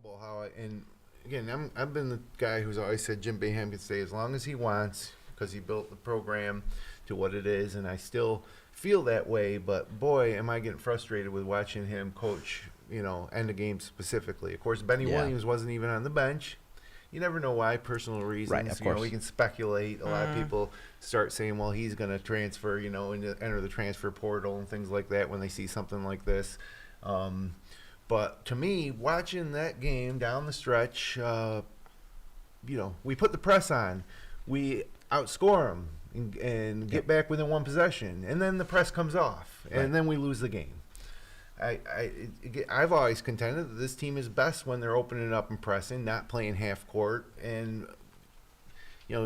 incredible how and again, I've been the guy who's always said Jim Boeheim can stay as long as he wants because he built the program to what it is, and I still feel that way. But boy, am I getting frustrated with watching him coach. End of game specifically. Of course, Benny Williams wasn't even on the bench. You never know why, personal reasons. Right, of course. We can speculate. A lot of people start saying, well, he's going to transfer, and enter the transfer portal and things like that when they see something like this. But to me, watching that game down the stretch, we put the press on. We outscore them and get back within one possession. And then the press comes off, and then we lose the game. I've always contended that this team is best when they're opening up and pressing, not playing half court. And,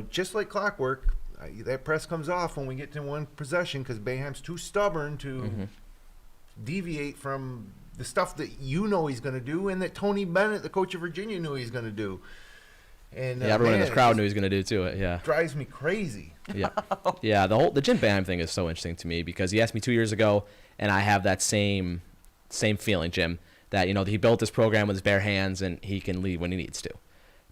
just like clockwork, that press comes off when we get to one possession because Boeheim's too stubborn to deviate from the stuff that he's going to do and that Tony Bennett, the coach of Virginia, knew he's going to do. And everyone in this crowd knew he was going to do too. Yeah, drives me crazy. Yeah. The Jim Boeheim thing is so interesting to me because he asked me 2 years ago, and I have that same feeling, Jim, that he built this program with his bare hands and he can lead when he needs to.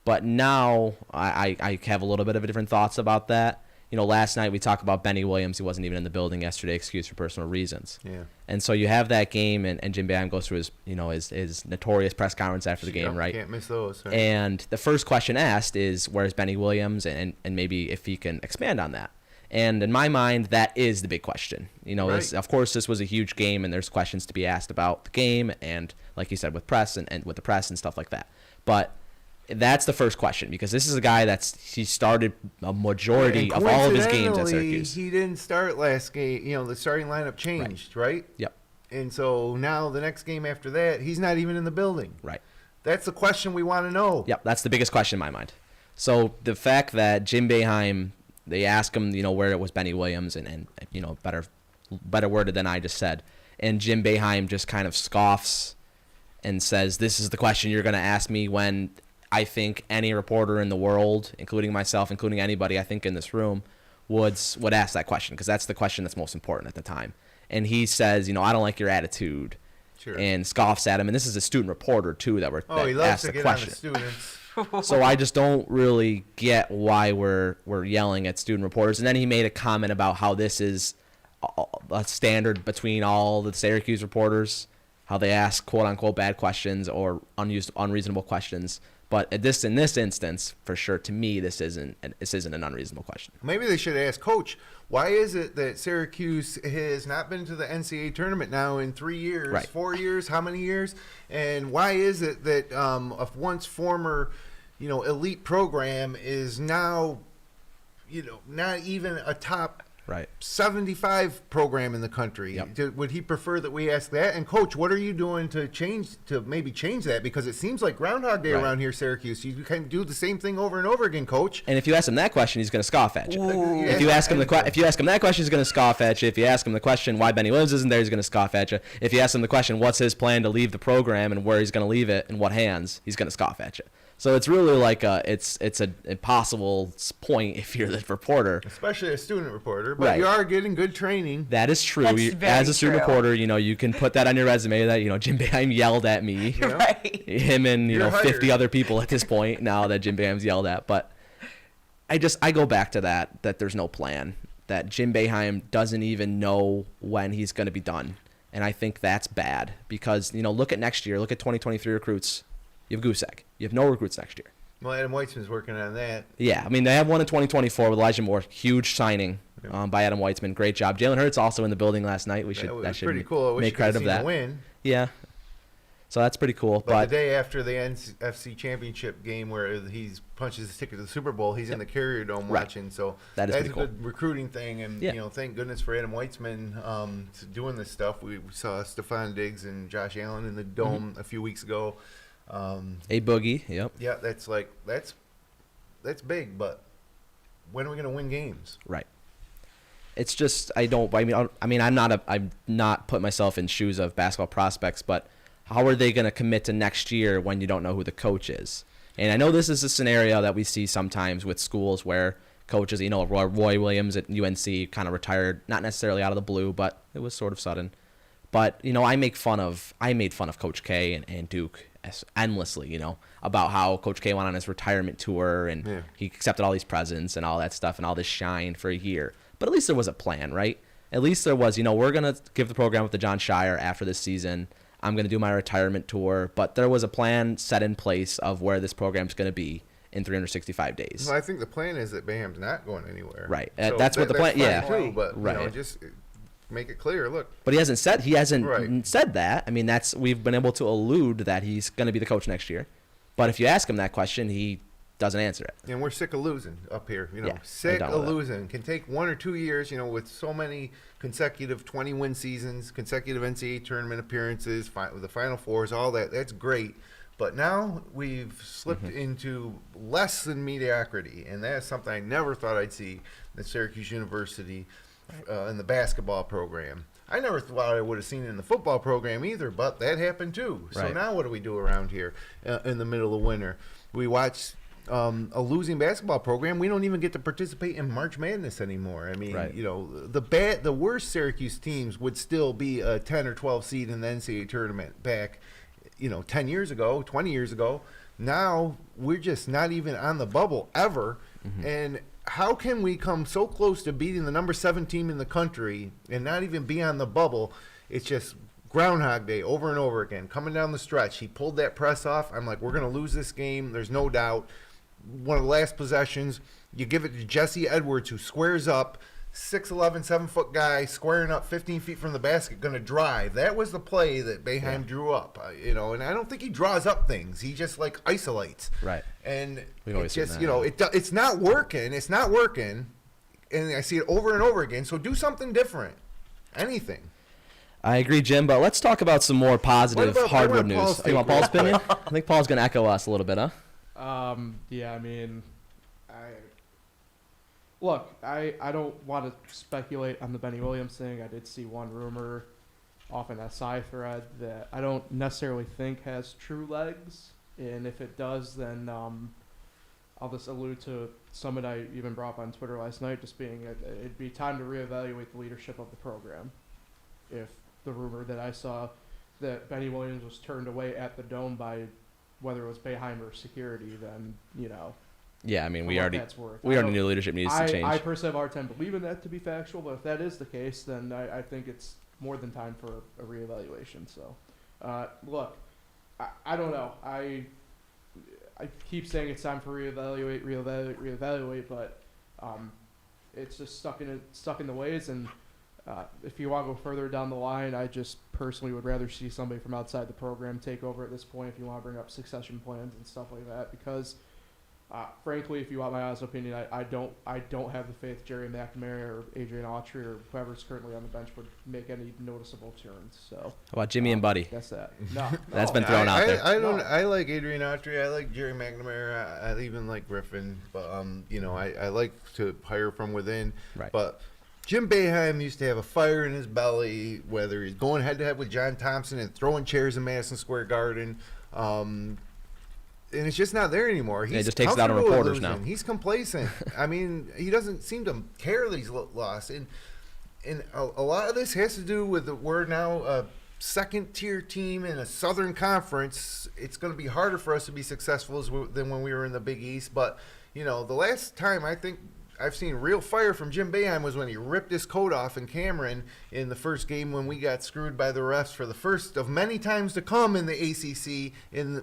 But now I have a little bit of different thoughts about that. Last night we talked about Benny Williams. He wasn't even in the building yesterday, excused for personal reasons. Yeah. And so you have that game, and Jim Boeheim goes through his notorious press conference after the game, right? Can't miss those. Right? And the first question asked is, where's Benny Williams, and maybe if he can expand on that. And in my mind, that is the big question. Of course, this was a huge game, and there's questions to be asked about the game, and like you said, with press and with the press and stuff like that. But that's the first question because this is a guy he started a majority of all of his games at Syracuse. He didn't start last game. The starting lineup changed, right? Yep. And so now the next game after that, he's not even in the building. Right. That's the question we want to know. Yep, that's the biggest question in my mind. So the fact that Jim Boeheim, they ask him, where it was Benny Williams, and better worded than I just said, and Jim Boeheim just kind of scoffs and says, "This is the question you're going to ask me," when I think any reporter in the world, including myself, including anybody I think in this room, would ask that question because that's the question that's most important at the time. And he says, I don't like your attitude, and scoffs at him. And this is a student reporter too that he loves asked to the get question. On the students. So I just don't really get why we're yelling at student reporters. And then he made a comment about how this is a standard between all the Syracuse reporters, how they ask quote unquote bad questions or unreasonable questions. But in this instance, for sure, to me, this isn't an unreasonable question. Maybe they should ask Coach, why is it that Syracuse has not been to the NCAA Tournament now in 3 years, 4 years, how many years? And why is it that a once former, elite program is now, not even a top 75 program in the country? Yep. Would he prefer that we ask that? And Coach, what are you doing to maybe change that? Because it seems like Groundhog Day around here, Syracuse. You kind of do the same thing over and over again, Coach. And if you ask him that question, he's going to scoff at you. If you ask him that question, he's going to scoff at you. If you ask him the question why Benny Williams isn't there, he's going to scoff at you. If you ask him the question what's his plan to leave the program and where he's going to leave it and what hands, he's going to scoff at you. So it's really like it's an impossible point if you're the reporter, especially a student reporter. But you are getting good training. That is true. As a student reporter, you can put that on your resume that Jim Boeheim yelled at me, him and 50 other people at this point now that Jim Boeheim's yelled at. But I go back to that there's no plan, that Jim Boeheim doesn't even know when he's going to be done, and I think that's bad because look at next year, look at 2023 recruits. You have goose egg. You have no recruits next year. Well, Adam Weitzman's working on that. Yeah, they have one in 2024 with Elijah Moore. Huge signing by Adam Weitzman. Great job. Jalen Hurts also in the building last night. That should pretty cool. I wish make credit of that. Win. Yeah. So that's pretty cool. But the day after the NFC Championship game where he punches his ticket to the Super Bowl, he's in the Carrier Dome watching. So that's a good recruiting thing. And, thank goodness for Adam Weitzman doing this stuff. We saw Stephon Diggs and Josh Allen in the Dome a few weeks ago. A boogie, yep. Yeah, that's big, but when are we going to win games? Right. It's just I'm not putting myself in shoes of basketball prospects, but how are they going to commit to next year when you don't know who the coach is? And I know this is a scenario that we see sometimes with schools where coaches, Roy Williams at UNC kind of retired, not necessarily out of the blue, but it was sort of sudden. But I made fun of Coach K and Duke endlessly, about how Coach K went on his retirement tour and he accepted all these presents and all that stuff and all this shine for a year. But at least there was a plan, right? At least there was, we're going to give the program with the John Shire after this season. I'm going to do my retirement tour. But there was a plan set in place of where this program's going to be in 365 days. Well, I think the plan is that Boeheim's not going anywhere. Right. So that's what the plan, too, but, right. Just make it clear. Look. But he hasn't said that. I mean, we've been able to allude that he's going to be the coach next year. But if you ask him that question, he doesn't answer it. And we're sick of losing up here. Sick of losing. Can take 1 or 2 years, with so many consecutive 20-win seasons, consecutive NCAA tournament appearances, the Final Fours, all that. That's great. But now we've slipped into less than mediocrity, and that's something I never thought I'd see at Syracuse University in the basketball program. I never thought I would have seen it in the football program either, but that happened too. So now what do we do around here in the middle of winter? We watch a losing basketball program. We don't even get to participate in March Madness anymore. I mean, the worst Syracuse teams would still be a 10 or 12 seed in the NCAA tournament back 10 years ago, 20 years ago. Now we're just not even on the bubble ever. And how can we come so close to beating the number 7 team in the country and not even be on the bubble? It's just Groundhog Day over and over again. Coming down the stretch, he pulled that press off. I'm like, we're going to lose this game. There's no doubt. One of the last possessions, you give it to Jesse Edwards, who squares up, 6'11", 7-foot guy, squaring up 15 feet from the basket, going to drive. That was the play that Boeheim drew up, and I don't think he draws up things. He just isolates. Right. And it's just, it's not working. It's not working. And I see it over and over again. So do something different. Anything. I agree, Jim, but let's talk about some more positive hardwood news. You want Paul's opinion? I think Paul's going to echo us a little bit, huh? Yeah, I mean, I don't want to speculate on the Benny Williams thing. I did see one rumor off an SI thread that I don't necessarily think has true legs, and if it does, then I'll just allude to something I even brought up on Twitter last night, just being it'd be time to reevaluate the leadership of the program. If the rumor that I saw that Benny Williams was turned away at the Dome by whether it was Boeheim or security, then, Yeah, I mean, we already knew leadership needs to change. I personally have a hard time believing that to be factual, but if that is the case, then I think it's more than time for a reevaluation. So, look, I don't know. I keep saying it's time for reevaluate, but it's just stuck in the ways. And if you want to go further down the line, I just personally would rather see somebody from outside the program take over at this point if you want to bring up succession plans and stuff like that, because frankly, if you want my honest opinion, I don't have the faith Jerry McNamara or Adrian Autry or whoever's currently on the bench would make any noticeable turns. So how about Jimmy and Buddy? That's that. No, that's been thrown out there. I like Adrian Autry. I like Jerry McNamara. I even like Griffin. But I like to hire from within. Right. But Jim Boeheim used to have a fire in his belly, whether he's going head-to-head with John Thompson and throwing chairs in Madison Square Garden. And it's just not there anymore. He just takes it out on reporters now. He's complacent. I mean, he doesn't seem to care that he's lost. And a lot of this has to do with we're now a second-tier team in a Southern Conference. It's going to be harder for us to be successful than when we were in the Big East. But, the last time I think I've seen real fire from Jim Boeheim was when he ripped his coat off in Cameron in the first game when we got screwed by the refs for the first of many times to come in the ACC.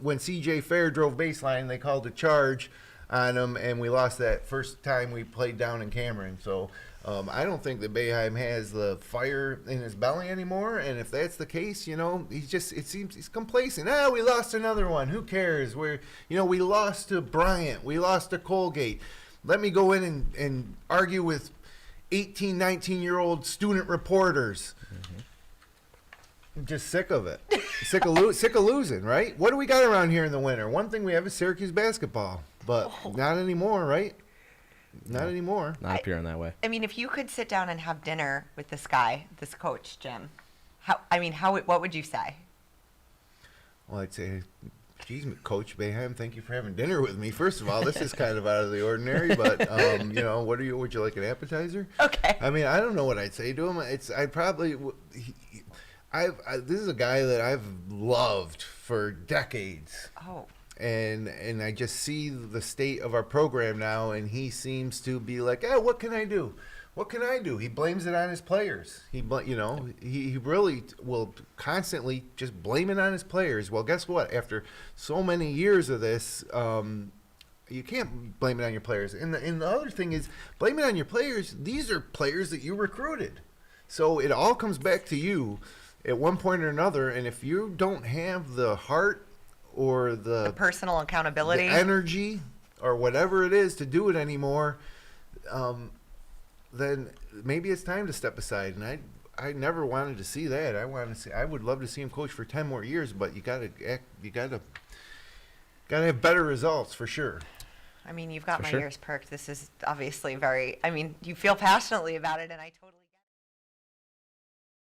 When C.J. Fair drove baseline, they called a charge on him, and we lost that first time we played down in Cameron. So I don't think that Boeheim has the fire in his belly anymore, and if that's the case, it seems he's complacent. We lost another one. Who cares? We lost to Bryant. We lost to Colgate. Let me go in and argue with 18, 19-year-old student reporters. I'm just sick of it. sick of losing, right? What do we got around here in the winter? One thing we have is Syracuse basketball, but not anymore, right? Not anymore. Not appearing that way. I mean, if you could sit down and have dinner with this guy, this coach, Jim, what would you say? Well, I'd say, geez, Coach Boeheim, thank you for having dinner with me. First of all, this is kind of out of the ordinary, but would you like an appetizer? Okay. I mean, I don't know what I'd say to him. This is a guy that I've loved for decades. Oh, And I just see the state of our program now, and he seems to be like, what can I do? What can I do? He blames it on his players. He really will constantly just blame it on his players. Well, guess what? After so many years of this, you can't blame it on your players. And the other thing is, blame it on your players. These are players that you recruited. So it all comes back to you at one point or another. And if you don't have the heart or the personal accountability, the energy, or whatever it is to do it anymore, then maybe it's time to step aside. And I never wanted to see that. I would love to see him coach for 10 more years, but you gotta have better results for sure. I mean, you've got For my sure. ears perked. This is obviously very, I mean, you feel passionately about it, and I totally